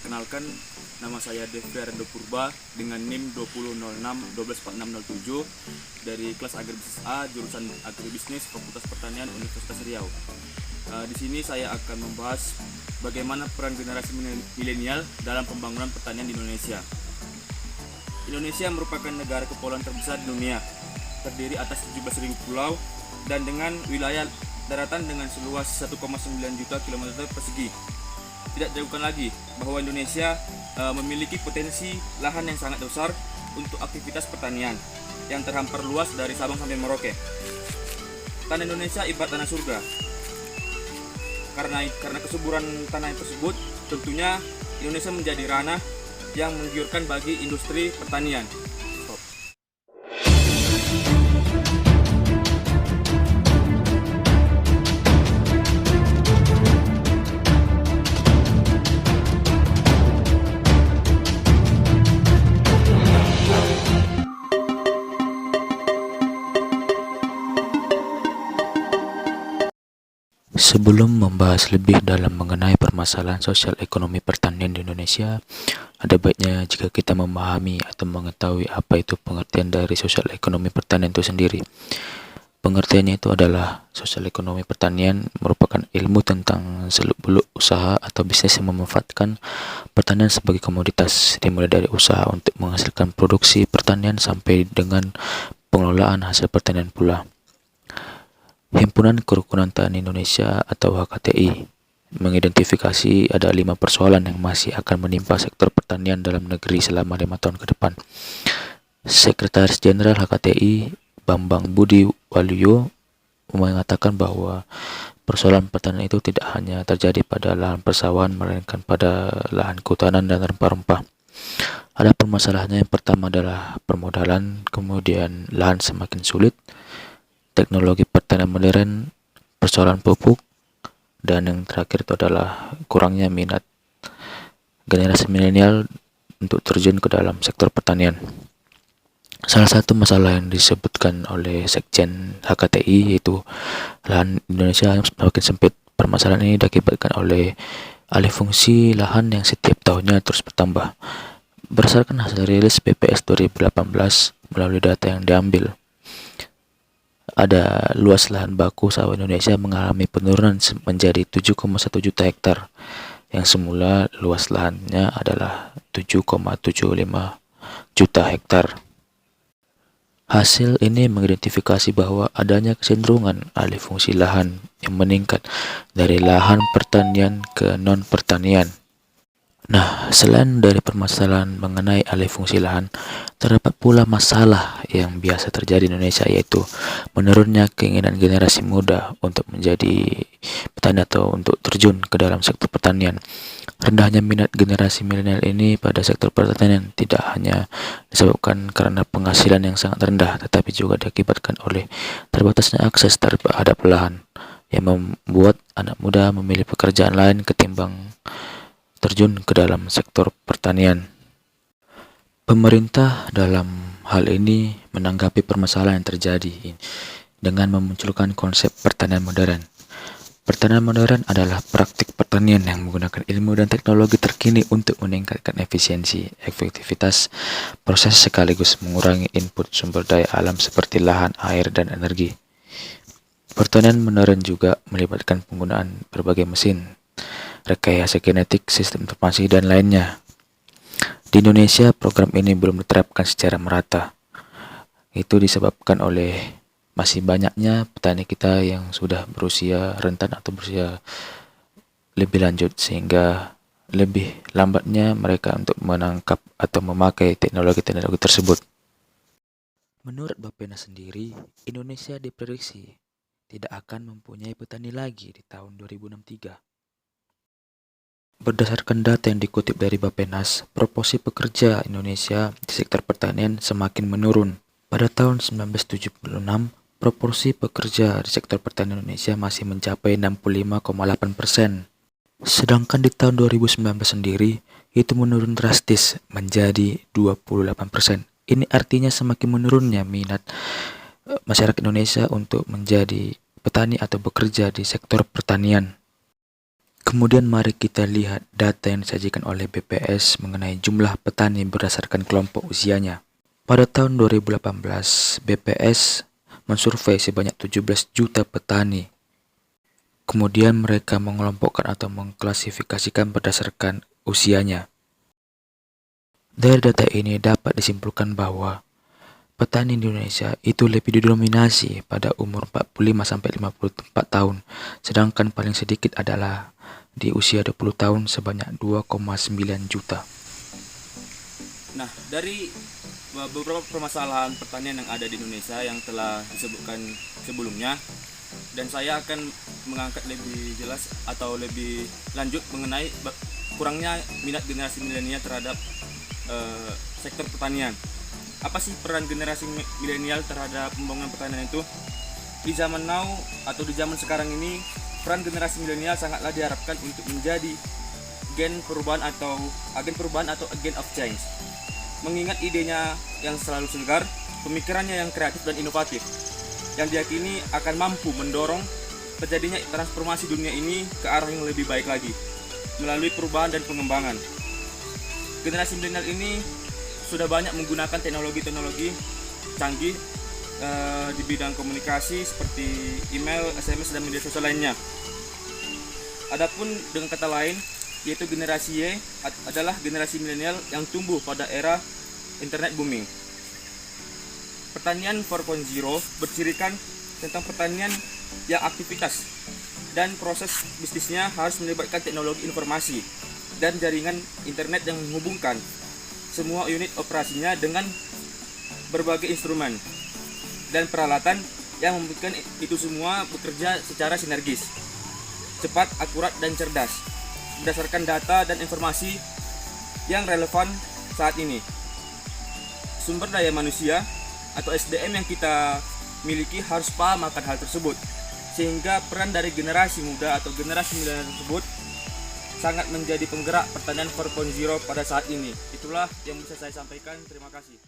Perkenalkan, nama saya Devriardo Purba dengan NIM 2006-124607 dari kelas Agribisnis A, jurusan Agribisnis, Fakultas Pertanian, Universitas Riau. Di sini saya akan membahas bagaimana peran generasi milenial dalam pembangunan pertanian di Indonesia. Indonesia merupakan negara kepulauan terbesar di dunia, terdiri atas 17.000 pulau dan dengan wilayah daratan dengan seluas 1,9 juta kilometer persegi. Tidak diragukan lagi bahwa Indonesia memiliki potensi lahan yang sangat besar untuk aktivitas pertanian yang terhampar luas dari Sabang sampai Merauke. Tanah Indonesia ibarat tanah surga. Karena kesuburan tanah tersebut, tentunya Indonesia menjadi ranah yang menggiurkan bagi industri pertanian. Sebelum membahas lebih dalam mengenai permasalahan sosial ekonomi pertanian di Indonesia, ada baiknya jika kita memahami atau mengetahui apa itu pengertian dari sosial ekonomi pertanian itu sendiri. Pengertiannya itu adalah sosial ekonomi pertanian merupakan ilmu tentang seluk-beluk usaha atau bisnis yang memanfaatkan pertanian sebagai komoditas, dimulai dari usaha untuk menghasilkan produksi pertanian sampai dengan pengelolaan hasil pertanian pula. Himpunan Kerukunan Tani Indonesia atau HKTI mengidentifikasi ada 5 persoalan yang masih akan menimpa sektor pertanian dalam negeri selama 5 tahun ke depan. Sekretaris Jenderal HKTI Bambang Budi Waluyo mengatakan bahwa persoalan pertanian itu tidak hanya terjadi pada lahan persawahan, melainkan pada lahan kehutanan dan rempah-rempah. Ada permasalahannya, yang pertama adalah permodalan, kemudian lahan semakin sulit, teknologi pertanian modern, persoalan pupuk, dan yang terakhir itu adalah kurangnya minat generasi milenial untuk terjun ke dalam sektor pertanian. Salah satu masalah yang disebutkan oleh Sekjen HKTI yaitu lahan Indonesia yang semakin sempit. Permasalahan ini diakibatkan oleh alih fungsi lahan yang setiap tahunnya terus bertambah. Berdasarkan hasil rilis BPS 2018 melalui data yang diambil, ada luas lahan baku sawah Indonesia mengalami penurunan menjadi 7,1 juta hektar, yang semula luas lahannya adalah 7,75 juta hektar. Hasil ini mengidentifikasi bahwa adanya kecenderungan alih fungsi lahan yang meningkat dari lahan pertanian ke non-pertanian. Nah, selain dari permasalahan mengenai alih fungsi lahan, terdapat pula masalah yang biasa terjadi di Indonesia, yaitu menurunnya keinginan generasi muda untuk menjadi petani atau untuk terjun ke dalam sektor pertanian. Rendahnya minat generasi milenial ini pada sektor pertanian tidak hanya disebabkan karena penghasilan yang sangat rendah, tetapi juga diakibatkan oleh terbatasnya akses terhadap lahan yang membuat anak muda memilih pekerjaan lain ketimbang terjun ke dalam sektor pertanian. Pemerintah dalam hal ini menanggapi permasalahan yang terjadi dengan memunculkan konsep pertanian modern. Pertanian modern adalah praktik pertanian yang menggunakan ilmu dan teknologi terkini untuk meningkatkan efisiensi, efektivitas proses sekaligus mengurangi input sumber daya alam seperti lahan, air, dan energi. Pertanian modern juga melibatkan penggunaan berbagai mesin, rekayasa genetik, sistem informasi, dan lainnya. Di Indonesia, program ini belum diterapkan secara merata. Itu disebabkan oleh masih banyaknya petani kita yang sudah berusia rentan atau berusia lebih lanjut, sehingga lebih lambatnya mereka untuk menangkap atau memakai teknologi-teknologi tersebut. Menurut Bappenas sendiri, Indonesia diprediksi tidak akan mempunyai petani lagi di tahun 2063. Berdasarkan data yang dikutip dari Bappenas, proporsi pekerja Indonesia di sektor pertanian semakin menurun. Pada tahun 1976, proporsi pekerja di sektor pertanian Indonesia masih mencapai 65,8%. Sedangkan di tahun 2019 sendiri, itu menurun drastis menjadi 28%. Ini artinya semakin menurunnya minat masyarakat Indonesia untuk menjadi petani atau bekerja di sektor pertanian. Kemudian mari kita lihat data yang disajikan oleh BPS mengenai jumlah petani berdasarkan kelompok usianya. Pada tahun 2018, BPS mensurvei sebanyak 17 juta petani. Kemudian mereka mengelompokkan atau mengklasifikasikan berdasarkan usianya. Dari data ini dapat disimpulkan bahwa petani di Indonesia itu lebih didominasi pada umur 45-54 tahun, sedangkan paling sedikit adalah di usia 20 tahun sebanyak 2,9 juta. Nah, dari beberapa permasalahan pertanian yang ada di Indonesia yang telah disebutkan sebelumnya, dan saya akan mengangkat lebih jelas atau lebih lanjut mengenai kurangnya minat generasi milenial terhadap sektor pertanian. Apa sih peran generasi milenial terhadap pembangunan pertanian itu? Di zaman now atau di zaman sekarang ini, peran generasi milenial sangatlah diharapkan untuk menjadi agen perubahan atau agent of change. Mengingat idenya yang selalu segar, pemikirannya yang kreatif dan inovatif, yang diyakini akan mampu mendorong terjadinya transformasi dunia ini ke arah yang lebih baik lagi melalui perubahan dan pengembangan. Generasi milenial ini sudah banyak menggunakan teknologi-teknologi canggih di bidang komunikasi seperti email, SMS, dan media sosial lainnya. Adapun dengan kata lain, yaitu generasi Y adalah generasi milenial yang tumbuh pada era internet booming. Pertanian 4.0 bercirikan tentang pertanian yang aktivitas dan proses bisnisnya harus melibatkan teknologi informasi dan jaringan internet yang menghubungkan semua unit operasinya dengan berbagai instrumen dan peralatan yang membuatkan itu semua bekerja secara sinergis, cepat, akurat, dan cerdas berdasarkan data dan informasi yang relevan saat ini. Sumber daya manusia atau SDM yang kita miliki harus paham akan hal tersebut, sehingga peran dari generasi muda atau generasi milenial tersebut sangat menjadi penggerak pertanian 4.0 pada saat ini. Itulah yang bisa saya sampaikan. Terima kasih.